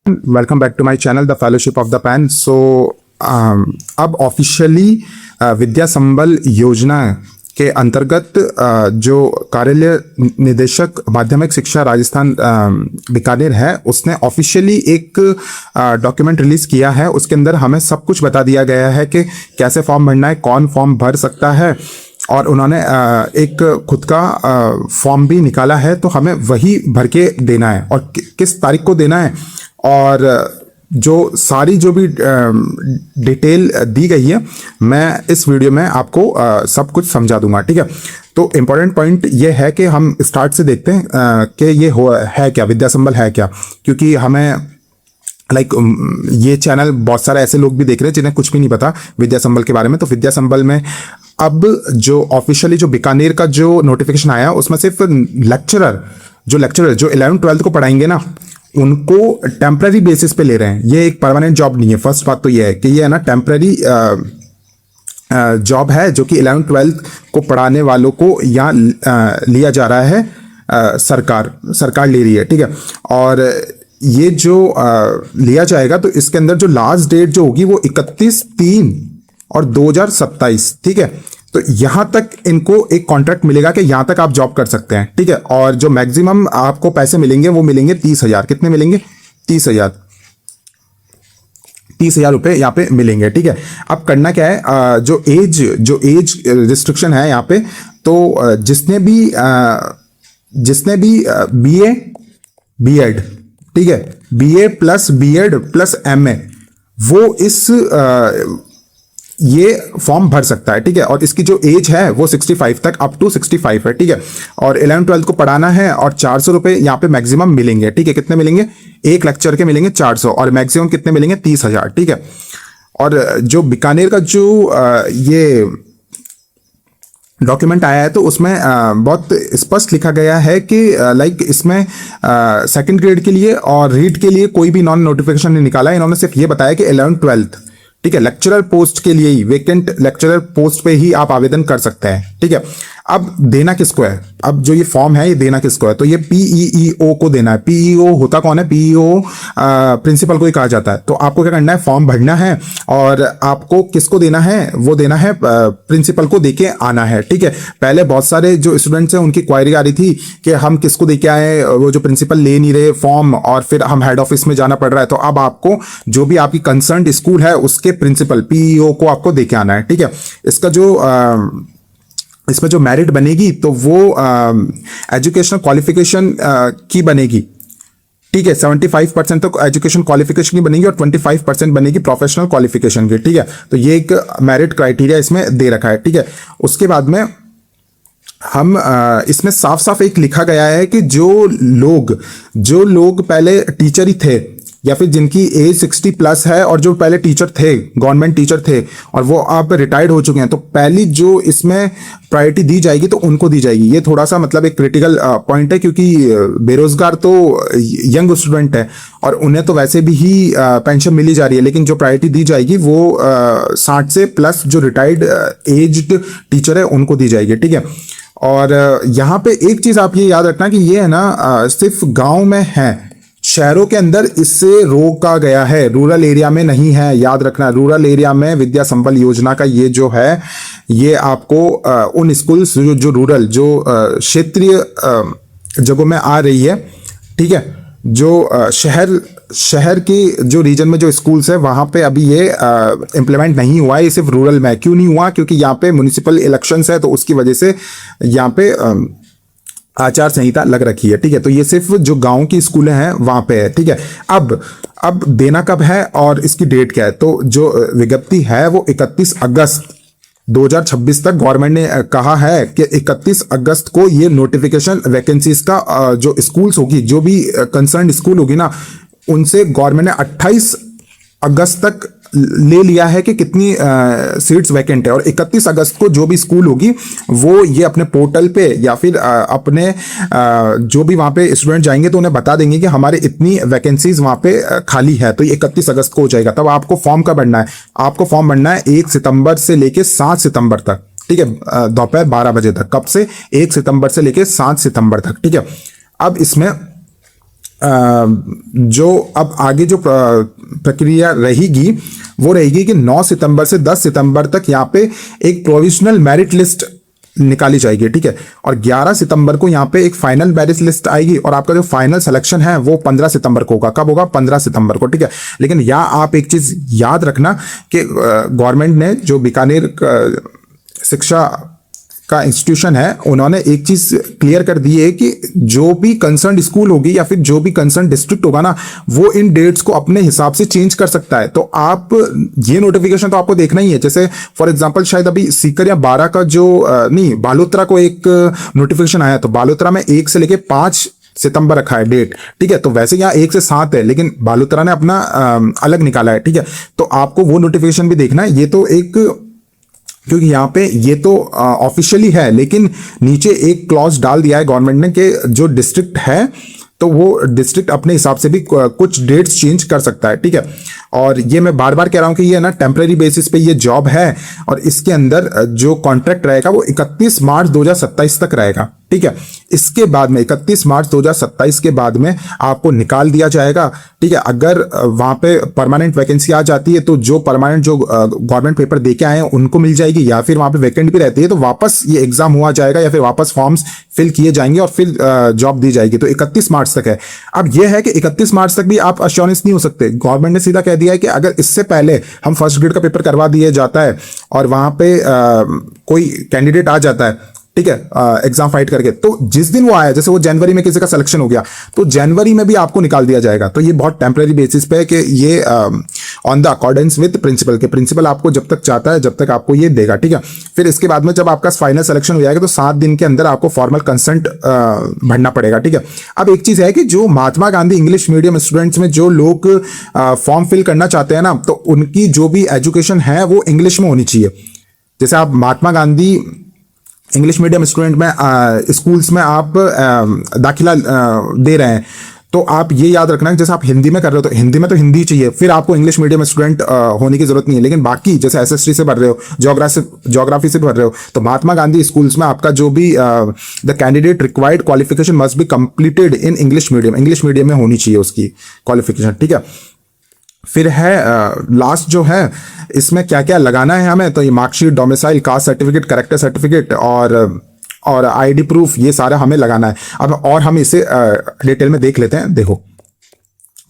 Welcome back to my channel the fellowship of the pen. So अब officially विद्या संबल योजना के अंतर्गत जो कार्यालय निदेशक माध्यमिक शिक्षा राजस्थान बीकानेर है, उसने ऑफिशियली एक डॉक्यूमेंट रिलीज किया है। उसके अंदर हमें सब कुछ बता दिया गया है कि कैसे फॉर्म भरना है, कौन फॉर्म भर सकता है, और उन्होंने एक खुद का फॉर्म भी निकाला है, तो हमें वही भर के देना है और किस तारीख को देना है, और जो सारी जो भी डिटेल दी गई है मैं इस वीडियो में आपको सब कुछ समझा दूंगा। ठीक है, तो इम्पोर्टेंट पॉइंट ये है कि हम स्टार्ट से देखते हैं कि ये है क्या, विद्या संबल है क्या, क्योंकि हमें ये चैनल बहुत सारे ऐसे लोग भी देख रहे हैं जिन्हें कुछ भी नहीं पता विद्या संबल के बारे में। तो विद्या संबल में अब जो ऑफिशियली जो बीकानेर का जो नोटिफिकेशन आया, उसमें सिर्फ लेक्चरर जो 11th-12th को पढ़ाएंगे ना, उनको टेम्पररी बेसिस पे ले रहे हैं। ये एक परमानेंट जॉब नहीं है। फर्स्ट बात तो ये है कि ये है ना टेम्पररी जॉब है, जो कि 11th-12th को पढ़ाने वालों को यहाँ लिया जा रहा है। सरकार ले रही है। ठीक है, और ये जो लिया जाएगा, तो इसके अंदर जो लास्ट डेट जो होगी वो 31/3/2027। ठीक है, तो यहां तक इनको एक कॉन्ट्रैक्ट मिलेगा कि यहां तक आप जॉब कर सकते हैं। ठीक है, और जो मैक्सिमम आपको पैसे मिलेंगे वो मिलेंगे 30,000। कितने मिलेंगे? 30,000 रुपए यहाँ पे मिलेंगे। ठीक है, अब करना क्या है, जो एज रिस्ट्रिक्शन है यहाँ पे, तो जिसने भी BA BEd, ठीक है, BA plus BEd plus MA, वो ये फॉर्म भर सकता है। ठीक है, और इसकी जो एज है वो 65 तक, अप टू 65 है। ठीक है, और 11th-12th को पढ़ाना है, और 400 रुपए यहाँ पे मैक्सिमम मिलेंगे। ठीक है, कितने मिलेंगे? एक लेक्चर के मिलेंगे 400, और मैक्सिमम कितने मिलेंगे? 30,000। ठीक है, और जो बीकानेर का जो ये डॉक्यूमेंट आया है, तो उसमें बहुत स्पष्ट लिखा गया है कि इसमें सेकंड ग्रेड के लिए और रीड के लिए कोई भी नॉन नोटिफिकेशन नहीं निकाला है। इन्होंने सिर्फ ये बताया कि 11th-12th, ठीक है, लेक्चरर पोस्ट के लिए ही, वेकेंट लेक्चरर पोस्ट पे ही आप आवेदन कर सकते हैं। ठीक है, अब देना किसको है? अब जो ये फॉर्म है ये देना किसको है? तो ये PEO को देना है। PEO होता कौन है? PEO प्रिंसिपल को ही कहा जाता है। तो आपको क्या करना है? फॉर्म भरना है, और आपको किसको देना है? वो देना है प्रिंसिपल को देके आना है। ठीक है, पहले बहुत सारे जो स्टूडेंट्स हैं उनकी क्वायरी आ रही थी कि हम किसको देके आए, वो जो प्रिंसिपल ले नहीं रहे फॉर्म, और फिर हम हेड ऑफिस में जाना पड़ रहा है। तो अब आपको जो भी आपकी कंसर्न स्कूल है उसके प्रिंसिपल PEO को आपको देके आना है। ठीक है, इसमें जो मेरिट बनेगी, तो वो एजुकेशनल क्वालिफिकेशन की बनेगी। ठीक है, 75% तक एजुकेशन क्वालिफिकेशन की बनेगी, और 25% बनेगी प्रोफेशनल क्वालिफिकेशन की। ठीक है, तो ये एक मेरिट क्राइटेरिया इसमें दे रखा है। ठीक है, उसके बाद में हम इसमें साफ साफ एक लिखा गया है कि जो लोग पहले टीचर ही थे, या फिर जिनकी एज 60 प्लस है, और जो पहले टीचर थे, गवर्नमेंट टीचर थे, और वो अब रिटायर्ड हो चुके हैं, तो पहली जो इसमें प्रायोरिटी दी जाएगी तो उनको दी जाएगी। ये थोड़ा सा मतलब एक क्रिटिकल पॉइंट है, क्योंकि बेरोजगार तो यंग स्टूडेंट है, और उन्हें तो वैसे भी ही पेंशन मिली जा रही है, लेकिन जो प्रायोरिटी दी जाएगी वो 60 से प्लस जो रिटायर्ड एज्ड टीचर है उनको दी जाएगी। ठीक है, और यहाँ पे एक चीज आप ये याद रखना कि ये है ना सिर्फ गाँव में है, शहरों के अंदर इससे रोका गया है, रूरल एरिया में नहीं है। याद रखना, रूरल एरिया में विद्या संबल योजना का ये जो है, ये आपको उन स्कूल्स जो रूरल जो क्षेत्रीय जगहों में आ रही है, ठीक है, जो शहर की जो रीजन में जो स्कूल्स है वहां पे अभी ये इम्प्लीमेंट नहीं हुआ है। ये सिर्फ रूरल में। क्यों नहीं हुआ? क्योंकि यहाँ पे म्युनिसिपल इलेक्शंस है, तो उसकी वजह से यहाँ पे आचार संहिता लग रखी है। ठीक है, तो ये सिर्फ जो गांव की स्कूलें हैं वहां पे है। ठीक है, अब देना कब है और इसकी डेट क्या है? तो जो विज्ञप्ति है वो 31 अगस्त 2026 तक गवर्नमेंट ने कहा है कि 31 अगस्त को ये नोटिफिकेशन वैकेंसीज का जो स्कूल्स होगी, जो भी कंसर्न स्कूल होगी ना, उनसे गवर्नमेंट ने 28 अगस्त तक ले लिया है कि कितनी सीट्स वैकेंट है, और 31 अगस्त को जो भी स्कूल होगी वो ये अपने पोर्टल पे या फिर अपने जो भी वहां पे स्टूडेंट जाएंगे तो उन्हें बता देंगे कि हमारे इतनी वैकेंसीज वहां पे खाली है। तो ये 31 अगस्त को हो जाएगा। तब आपको फॉर्म कब भरना है? आपको फॉर्म भरना है 1 सितंबर से लेके 7 सितंबर तक। ठीक है, दोपहर 12 बजे तक। कब से? 1 सितंबर से लेके 7 सितंबर तक। ठीक है, अब इसमें जो अब आगे जो प्रक्रिया रहेगी वो रहेगी कि 9 सितंबर से 10 सितंबर तक यहाँ पे एक प्रोविजनल मेरिट लिस्ट निकाली जाएगी, ठीक है। और 11 सितंबर को यहाँ पे एक फाइनल मेरिट लिस्ट आएगी और आपका जो फाइनल सिलेक्शन है वो 15 सितंबर को होगा। कब होगा? 15 सितंबर को, ठीक है। लेकिन यहाँ आप एक चीज याद रखना कि गवर्नमेंट ने जो बीकानेर शिक्षा का इंस्टीट्यूशन है, उन्होंने एक चीज क्लियर कर दी है कि जो भी कंसर्न स्कूल होगी या फिर जो भी कंसर्न डिस्ट्रिक्ट होगा ना, वो इन डेट्स को अपने हिसाब से चेंज कर सकता है। तो आप ये नोटिफिकेशन तो आपको देखना ही है। जैसे फॉर एग्जांपल शायद अभी सीकर या 12 का जो नहीं, बालोतरा को एक नोटिफिकेशन आया, तो बालोतरा में 1 से लेके 5 सितंबर रखा है डेट, ठीक है। तो वैसे यहाँ 1 से 7 है, लेकिन बालोतरा ने अपना अलग निकाला है, ठीक है। तो आपको वो नोटिफिकेशन भी देखना है। ये तो एक, क्योंकि यहाँ पे ये तो ऑफिशियली है, लेकिन नीचे एक क्लॉज डाल दिया है गवर्नमेंट ने कि जो डिस्ट्रिक्ट है तो वो डिस्ट्रिक्ट अपने हिसाब से भी कुछ डेट्स चेंज कर सकता है, ठीक है। और ये मैं बार बार कह रहा हूं कि ये ना टेम्परेरी बेसिस पे ये जॉब है और इसके अंदर जो कॉन्ट्रैक्ट रहेगा वो 31 मार्च 2027 तक रहेगा, ठीक है। इसके बाद में 31 मार्च 2027 के बाद में आपको निकाल दिया जाएगा, ठीक है। अगर वहां पे परमानेंट वैकेंसी आ जाती है तो जो परमानेंट जो गवर्नमेंट पेपर दे के आए हैं उनको मिल जाएगी, या फिर वहां पे वैकेंट भी रहती है तो वापस ये एग्जाम हुआ जाएगा या फिर वापस फॉर्म्स फिल किए जाएंगे और फिर जॉब दी जाएगी। तो 31 मार्च तक है। अब यह है कि 31 मार्च तक भी आप अश्योरेंस नहीं हो सकते। गवर्नमेंट ने सीधा कह दिया है कि अगर इससे पहले हम फर्स्ट ग्रेड का पेपर करवा दिया जाता है और वहां पे कोई कैंडिडेट आ जाता है, ठीक है, एग्जाम फाइट करके, तो जिस दिन वो आया, जैसे वो जनवरी में किसी का सिलेक्शन हो गया तो जनवरी में भी आपको निकाल दिया जाएगा। तो ये बहुत टेम्परेरी बेसिस पे है कि ये on the accordance with principle के, प्रिंसिपल आपको जब तक चाहता है जब तक आपको ये देगा, ठीक है। फिर इसके बाद में जब आपका फाइनल सिलेक्शन हो जाएगा तो 7 दिन के अंदर आपको फॉर्मल कंसेंट भरना पड़ेगा, ठीक है। अब एक चीज है कि जो Mahatma Gandhi English medium students में जो लोग फॉर्म फिल करना चाहते हैं ना, तो उनकी जो भी एजुकेशन है वो इंग्लिश में होनी चाहिए। जैसे आप Mahatma Gandhi English medium student में स्कूल्स में आप दाखिला दे रहे हैं, तो आप ये याद रखना कि जैसे आप हिंदी में कर रहे हो तो हिंदी में तो हिंदी चाहिए, फिर आपको इंग्लिश मीडियम स्टूडेंट होने की जरूरत नहीं है। लेकिन बाकी जैसे एसएसटी से भर रहे हो, ज्योग्राफी से भर रहे हो, तो महात्मा गांधी स्कूल्स में आपका जो भी the candidate required qualification must be completed in English medium में होनी चाहिए उसकी क्वालिफिकेशन, ठीक है। फिर है लास्ट जो है, इसमें क्या क्या लगाना है हमें, तो ये marksheet, domicile, caste certificate, character certificate और आईडी प्रूफ, ये सारा हमें लगाना है। अब और हम इसे डिटेल में देख लेते हैं। देखो,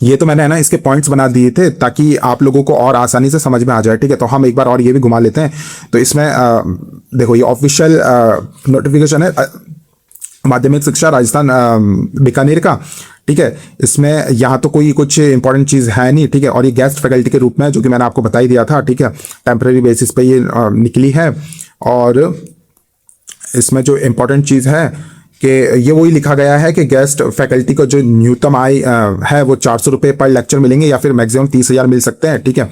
ये तो मैंने है ना इसके पॉइंट्स बना दिए थे ताकि आप लोगों को और आसानी से समझ में आ जाए, ठीक है। तो हम एक बार और ये भी घुमा लेते हैं। तो इसमें देखो, ये ऑफिशियल नोटिफिकेशन है माध्यमिक शिक्षा राजस्थान बीकानेर का, ठीक है। इसमें यहाँ तो कोई कुछ इंपॉर्टेंट चीज है नहीं, ठीक है। और ये गेस्ट फैकल्टी के रूप में, जो कि मैंने आपको बता ही दिया था, ठीक है, टेम्परेरी बेसिस पे ये निकली है। और इसमें जो इंपॉर्टेंट चीज है कि ये वही लिखा गया है कि गेस्ट फैकल्टी को जो न्यूनतम आय है वो 400 रुपये पर लेक्चर मिलेंगे या फिर मैक्सिमम 30,000 मिल सकते हैं, ठीक है।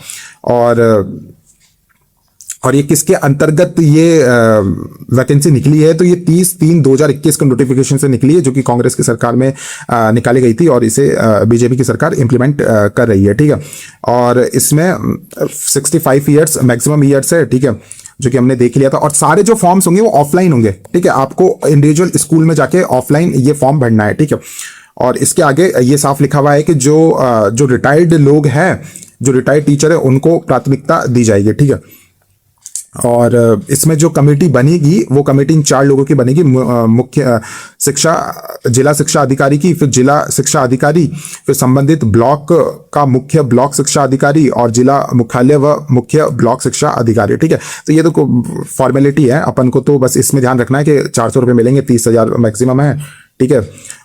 और ये किसके अंतर्गत ये वैकेंसी निकली है, तो ये 30/3/2021 का नोटिफिकेशन से निकली है, जो कि कांग्रेस की सरकार में निकाली गई थी और इसे बीजेपी की सरकार इंप्लीमेंट कर रही है, ठीक है। और इसमें 65 ईयर्स मैक्सिमम ईयर्स है, ठीक है, जो कि हमने देख लिया था। और सारे जो फॉर्म्स होंगे वो ऑफलाइन होंगे, ठीक है। आपको इंडिविजुअल स्कूल में जाके ऑफलाइन ये फॉर्म भरना है, ठीक है। और इसके आगे ये साफ लिखा हुआ है कि जो रिटायर्ड लोग हैं, जो रिटायर्ड टीचर है, उनको प्राथमिकता दी जाएगी, ठीक है। और इसमें जो कमेटी बनेगी वो कमेटी इन 4 लोगों की बनेगी, मुख्य शिक्षा, जिला शिक्षा अधिकारी की, फिर जिला शिक्षा अधिकारी, फिर संबंधित ब्लॉक का मुख्य ब्लॉक शिक्षा अधिकारी और जिला मुख्यालय व मुख्य ब्लॉक शिक्षा अधिकारी, ठीक है। तो ये तो फॉर्मेलिटी है, अपन को तो बस इसमें ध्यान रखना है कि 400 रुपये मिलेंगे, 30,000 मैक्सिमम है, ठीक है।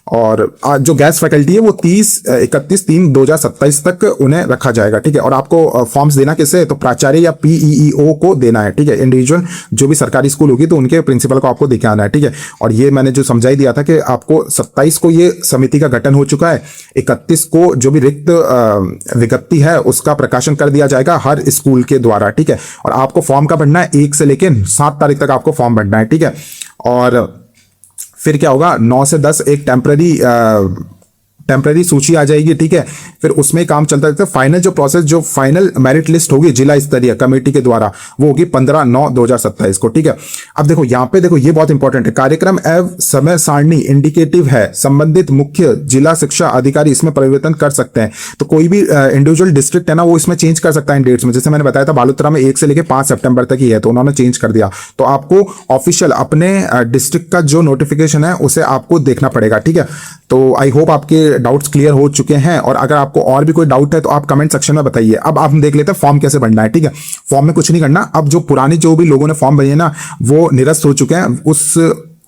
और जो गैस फैकल्टी है वो 31/3/2027 तक उन्हें रखा जाएगा, ठीक है। और आपको फॉर्म्स देना किसे, तो प्राचार्य या पीईओ को देना है, ठीक है। इंडिविजुअल जो भी सरकारी स्कूल होगी तो उनके प्रिंसिपल को आपको देके आना है, ठीक है। और ये मैंने जो समझाई दिया था कि आपको 27 को ये समिति का गठन हो चुका है, 31 को जो भी रिक्त विज्ञप्ति है उसका प्रकाशन कर दिया जाएगा हर स्कूल के द्वारा, ठीक है। और आपको फॉर्म का भरना है 1 से लेकर 7 तारीख तक आपको फॉर्म भरना है, ठीक है। और फिर क्या होगा, 9 से 10 एक टेम्पररी टेम्पररी सूची आ जाएगी, ठीक है। फिर उसमें काम चलता रहता है। फाइनल जो प्रोसेस, जो फाइनल मेरिट लिस्ट होगी जिला स्तरीय कमेटी के द्वारा, वो होगी 15/9/2027 को, ठीक है। अब देखो यहाँ पे, देखो ये बहुत इंपॉर्टेंट है, कार्यक्रम एवं समय सारणी इंडिकेटिव है, संबंधित मुख्य जिला शिक्षा अधिकारी इसमें परिवर्तन कर सकते हैं। तो कोई भी इंडिविजुअल डिस्ट्रिक्ट है ना, वो इसमें चेंज कर सकता है इन डेट्स में। जैसे मैंने बताया था बालोतरा में 1 से लेकर 5 सितंबर तक ही है, तो उन्होंने चेंज कर दिया। तो आपको ऑफिशियल अपने डिस्ट्रिक्ट का जो नोटिफिकेशन है उसे आपको देखना पड़ेगा, ठीक है। तो आई होप आपके डाउट्स क्लियर हो चुके हैं, और अगर आपको और भी कोई डाउट है तो आप कमेंट सेक्शन में बताइए। अब आप देख लेते हैं फॉर्म कैसे भरना है, ठीक है। फॉर्म में कुछ नहीं करना, अब जो पुराने जो भी लोगों ने फॉर्म भरे ना, वो निरस्त हो चुके हैं, उस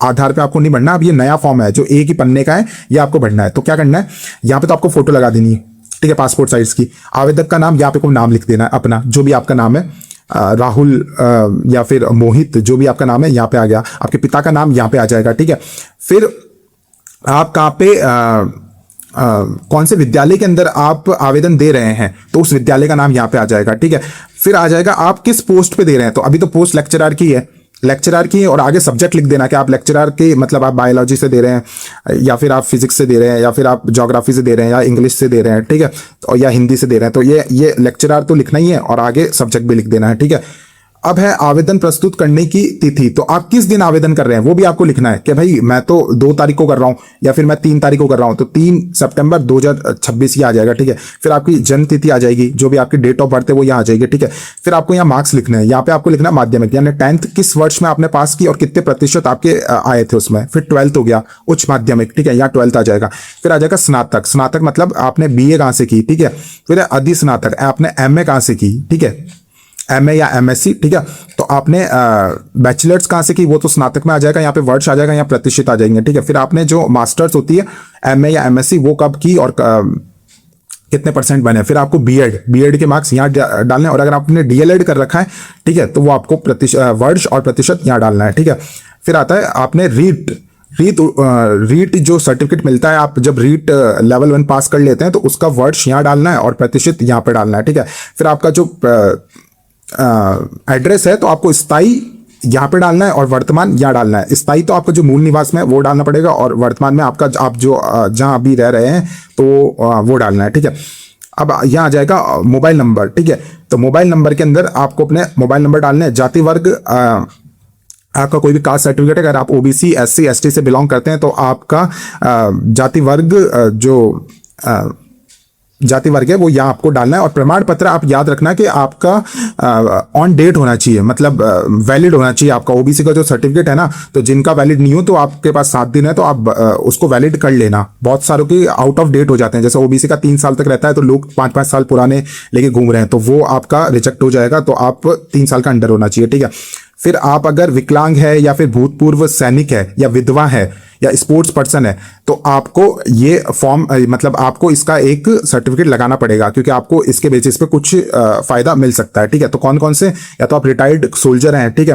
आधार पे आपको नहीं भरना। अब ये नया फॉर्म है जो एक ही पन्ने का है, ये आपको भरना है। तो क्या करना है, यहाँ पे तो आपको फोटो लगा देनी है, ठीक है, पासपोर्ट साइज की। आवेदक का नाम, यहाँ पे कोई नाम लिख देना है अपना, जो भी आपका नाम है, राहुल या फिर मोहित, जो भी आपका नाम है यहाँ पे आ गया। आपके पिता का नाम यहाँ पे आ जाएगा, ठीक है। फिर आप कहाँ पे कौन से विद्यालय के अंदर आप आवेदन दे रहे हैं, तो उस विद्यालय का नाम यहाँ पे आ जाएगा, ठीक है। फिर आ जाएगा आप किस पोस्ट पे दे रहे हैं, तो अभी तो पोस्ट लेक्चरर की है, लेक्चरर की है, और आगे सब्जेक्ट लिख देना कि आप लेक्चरर के, मतलब आप बायोलॉजी से दे रहे हैं, या फिर आप फिजिक्स से दे रहे हैं, या फिर आप ज्योग्राफी से दे रहे हैं, या इंग्लिश से दे रहे हैं, ठीक है, और या हिंदी से दे रहे हैं। तो ये लेक्चरर तो लिखना ही है, और आगे सब्जेक्ट भी लिख देना है, ठीक है। अब है आवेदन प्रस्तुत करने की तिथि, तो आप किस दिन आवेदन कर रहे हैं वो भी आपको लिखना है कि भाई मैं तो 2 तारीख को कर रहा हूं, या फिर मैं 3 तारीख को कर रहा हूं, तो 3 सितंबर 2026 ये आ जाएगा, ठीक है। फिर आपकी जन्म तिथि आ जाएगी, जो भी आपकी डेट ऑफ बर्थ है वो यहाँ आ जाएगी, ठीक है। फिर आपको यहाँ मार्क्स लिखने हैं, यहाँ पे आपको लिखना है माध्यमिक, यानी 10th किस वर्ष में आपने पास की और कितने प्रतिशत आपके आए थे उसमें। फिर 12th हो गया, उच्च माध्यमिक, ठीक है, यहाँ 12th आ जाएगा। फिर आ जाएगा स्नातक, स्नातक मतलब आपने BA कहाँ से की, ठीक है। फिर अधिस्नातक, आपने MA कहाँ से की, ठीक है, MA या MSc, ठीक है। तो आपने बैचलर्स कहाँ से की, वो तो स्नातक में आ जाएगा, यहाँ पे वर्ष आ जाएगा, यहाँ प्रतिशत आ जाएंगे, ठीक है। फिर आपने जो मास्टर्स होती है MA या MSc, वो कब की और कितने % बने। फिर आपको बीएड के मार्क्स यहाँ डालने हैं, और अगर आपने DLED कर रखा है, ठीक है, तो वो आपको वर्ष और प्रतिशत यहाँ डालना है, ठीक है। फिर आता है आपने रीट जो सर्टिफिकेट मिलता है, आप जब रीट लेवल 1 पास कर लेते हैं तो उसका वर्ष यहाँ डालना है और प्रतिशत यहाँ पे डालना है, ठीक है। फिर आपका जो एड्रेस है, तो आपको स्थाई यहाँ पे डालना है और वर्तमान यहाँ डालना है। स्थाई तो आपका जो मूल निवास में वो डालना पड़ेगा, और वर्तमान में आपका आप जो जहाँ अभी रह रहे हैं तो वो डालना है, ठीक है। अब यहाँ आ जाएगा मोबाइल नंबर, ठीक है। तो मोबाइल नंबर के अंदर आपको अपने मोबाइल नंबर डालने हैं। जाति वर्ग, आपका कोई भी कास्ट सर्टिफिकेट है, अगर आप OBC SC ST से बिलोंग करते हैं तो आपका जाति वर्ग जो जाति वर्ग है वो यहाँ आपको डालना है। और प्रमाण पत्र आप याद रखना कि आपका ऑन डेट होना चाहिए, मतलब वैलिड होना चाहिए आपका। OBC का जो सर्टिफिकेट है ना, तो जिनका वैलिड नहीं हो तो आपके पास 7 दिन है, तो आप उसको वैलिड कर लेना। बहुत सारों की आउट ऑफ डेट हो जाते हैं, जैसे OBC का 3 साल तक रहता है, तो लोग 5-5 साल पुराने लेके घूम रहे हैं, तो वो आपका रिजेक्ट हो जाएगा। तो आप 3 साल का अंडर होना चाहिए, ठीक है। फिर आप अगर विकलांग है, या फिर भूतपूर्व सैनिक है, या विधवा है, या स्पोर्ट्स पर्सन है, तो आपको ये फॉर्म, मतलब आपको इसका एक सर्टिफिकेट लगाना पड़ेगा, क्योंकि आपको इसके बेसिस पे कुछ फायदा मिल सकता है, ठीक है। तो कौन कौन से, या तो आप रिटायर्ड सोल्जर हैं, ठीक है,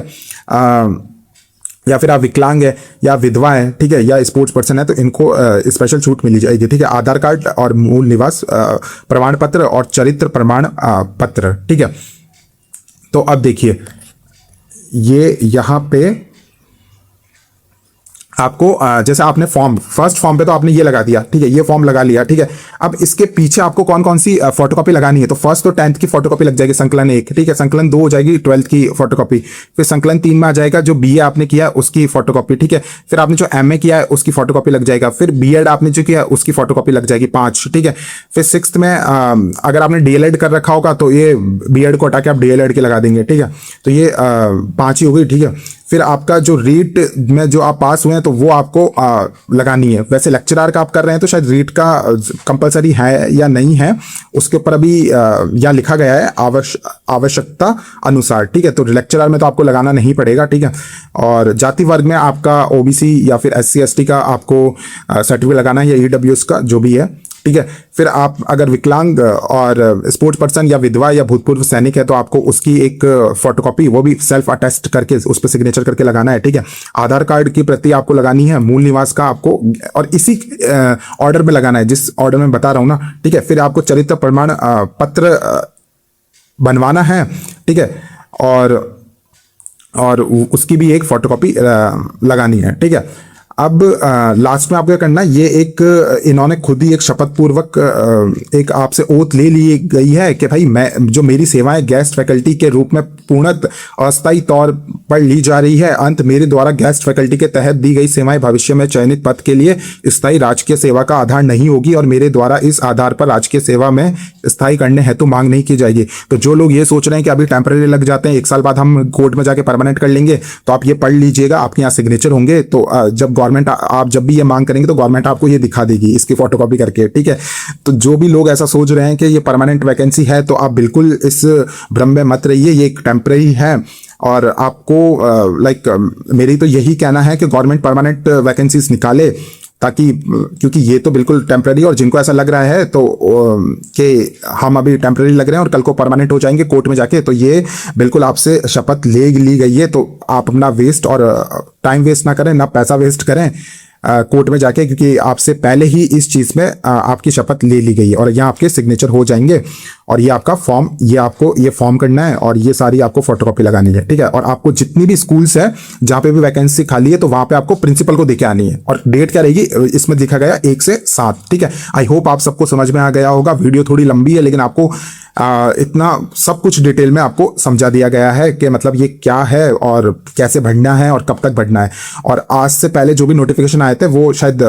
या फिर आप विकलांग है, या विधवा है, ठीक है, या स्पोर्ट्स पर्सन है, तो इनको स्पेशल छूट मिली जाएगी, ठीक है। आधार कार्ड और मूल निवास प्रमाण पत्र और चरित्र प्रमाण पत्र, ठीक है। तो अब देखिए, ये यहाँ पे आपको जैसे आपने फर्स्ट फॉर्म पे तो आपने ये लगा दिया, ठीक है, ये फॉर्म लगा लिया, ठीक है। अब इसके पीछे आपको कौन कौन सी फोटोकॉपी लगानी है, तो फर्स्ट तो 10th की फोटोकॉपी लग जाएगी, संकलन 1, ठीक है। संकलन 2 हो जाएगी 12th की फोटोकॉपी। फिर संकलन 3 में आ जाएगा जो BA आपने किया उसकी फोटोकॉपी, ठीक है। फिर आपने जो MA किया है उसकी फोटोकॉपी लग जाएगा। फिर BEd आपने जो किया उसकी फोटोकॉपी लग जाएगी 5, ठीक है। फिर 6th में अगर आपने DLED कर रखा होगा तो ये BEd को हटा के आप DLED के लगा देंगे, ठीक है। तो ये 5 ही हो गई, ठीक है। फिर आपका जो रीट में जो आप पास हुए हैं तो वो आपको लगानी है। वैसे लेक्चरर का आप कर रहे हैं तो शायद रीट का कंपलसरी है या नहीं है, उसके ऊपर अभी यहाँ लिखा गया है आवश्यकता अनुसार, ठीक है। तो लेक्चरर में तो आपको लगाना नहीं पड़ेगा, ठीक है। और जाति वर्ग में आपका OBC या फिर SC ST का आपको सर्टिफिकेट लगाना है, या EWS का जो भी है, ठीक है। फिर आप अगर विकलांग और स्पोर्ट्स पर्सन या विधवा या भूतपूर्व सैनिक है तो आपको उसकी एक फोटोकॉपी, वो भी सेल्फ अटेस्ट करके उस पर सिग्नेचर करके लगाना है, ठीक है। आधार कार्ड की प्रति आपको लगानी है, मूल निवास का आपको, और इसी ऑर्डर में लगाना है जिस ऑर्डर में बता रहा हूं ना, ठीक है। फिर आपको चरित्र प्रमाण पत्र बनवाना है, ठीक है, और उसकी भी एक फोटोकॉपी लगानी है, ठीक है। अब लास्ट में आपको क्या करना है, ये एक इन्होंने खुद ही एक शपथ पूर्वक एक आपसे ओथ ले ली गई है कि भाई मैं जो मेरी सेवाएं गेस्ट फैकल्टी के रूप में पूर्णतः अस्थायी तौर पर ली जा रही है, अंत मेरे द्वारा गेस्ट फैकल्टी के तहत दी गई सेवाएं भविष्य में चयनित पद के लिए स्थायी राजकीय सेवा का आधार नहीं होगी और मेरे द्वारा इस आधार पर राजकीय सेवा में स्थायी करने हेतु मांग नहीं की जाएगी। तो जो लोग ये सोच रहे हैं कि अभी टेम्परेरी लग जाते हैं, 1 साल बाद हम कोर्ट में जाके परमानेंट कर लेंगे, तो आप ये पढ़ लीजिएगा, आपके यहाँ सिग्नेचर होंगे, तो जब गवर्नमेंट आप जब भी ये मांग करेंगे तो गवर्नमेंट आपको ये दिखा देगी इसकी फोटोकॉपी करके, ठीक है। तो जो भी लोग ऐसा सोच रहे हैं कि ये परमानेंट वैकेंसी है, तो आप बिल्कुल इस भ्रम में मत रहिए, ये एक टेम्परेरी है। और आपको मेरी तो यही कहना है कि गवर्नमेंट परमानेंट वैकेंसीज निकाले, ताकि क्योंकि ये तो बिल्कुल टेम्परेरी, और जिनको ऐसा लग रहा है तो कि हम अभी टेम्परेरी लग रहे हैं और कल को परमानेंट हो जाएंगे कोर्ट में जाके, तो ये बिल्कुल आपसे शपथ ले ली गई है। तो आप अपना वेस्ट और टाइम वेस्ट ना करें, ना पैसा वेस्ट करें कोर्ट में जाके, क्योंकि आपसे पहले ही इस चीज़ में आपकी शपथ ले ली गई है और यहाँ आपके सिग्नेचर हो जाएंगे। और ये आपका फॉर्म, ये आपको ये फॉर्म करना है और ये सारी आपको फोटोकॉपी लगानी है, ठीक है। और आपको जितनी भी स्कूल्स है जहाँ पे भी वैकेंसी खाली है, तो वहाँ पे आपको प्रिंसिपल को देके आनी है। और डेट क्या रहेगी, इसमें लिखा गया 1 से 7, ठीक है। आई होप आप सबको समझ में आ गया होगा। वीडियो थोड़ी लंबी है, लेकिन आपको इतना सब कुछ डिटेल में आपको समझा दिया गया है कि मतलब ये क्या है और कैसे भरना है और कब तक भरना है। और आज से पहले जो भी नोटिफिकेशन आए थे वो शायद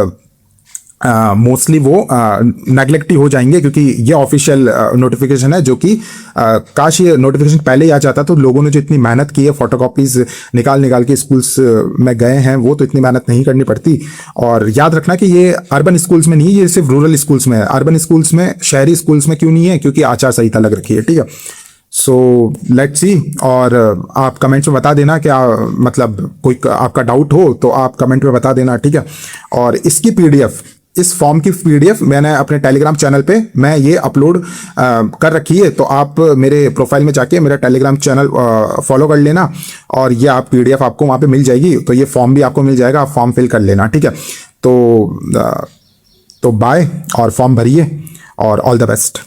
मोस्टली वो नेग्लेक्ट ही हो जाएंगे, क्योंकि ये ऑफिशियल नोटिफिकेशन है, जो कि काश ये नोटिफिकेशन पहले ही आ जाता तो लोगों ने जो इतनी मेहनत की है, फोटोकॉपीज निकाल के स्कूल्स में गए हैं, वो तो इतनी मेहनत नहीं करनी पड़ती। और याद रखना कि ये अर्बन स्कूल्स में नहीं है, ये सिर्फ रूरल स्कूल्स में है। अर्बन स्कूल्स में, शहरी स्कूल्स में क्यों नहीं है, क्योंकि आचार संहिता लग रखी है, ठीक है। So let's see. और आप कमेंट्स में बता देना क्या, मतलब कोई आपका डाउट हो तो आप कमेंट में बता देना, ठीक है। और इसकी पीडीएफ, इस फॉर्म की पीडीएफ मैंने अपने टेलीग्राम चैनल पे मैं ये अपलोड कर रखी है, तो आप मेरे प्रोफाइल में जाके मेरा टेलीग्राम चैनल फॉलो कर लेना और ये आप पीडीएफ आपको वहाँ पे मिल जाएगी। तो ये फॉर्म भी आपको मिल जाएगा, आप फॉर्म फिल कर लेना, ठीक है। तो बाय, और फॉर्म भरिए और ऑल द बेस्ट।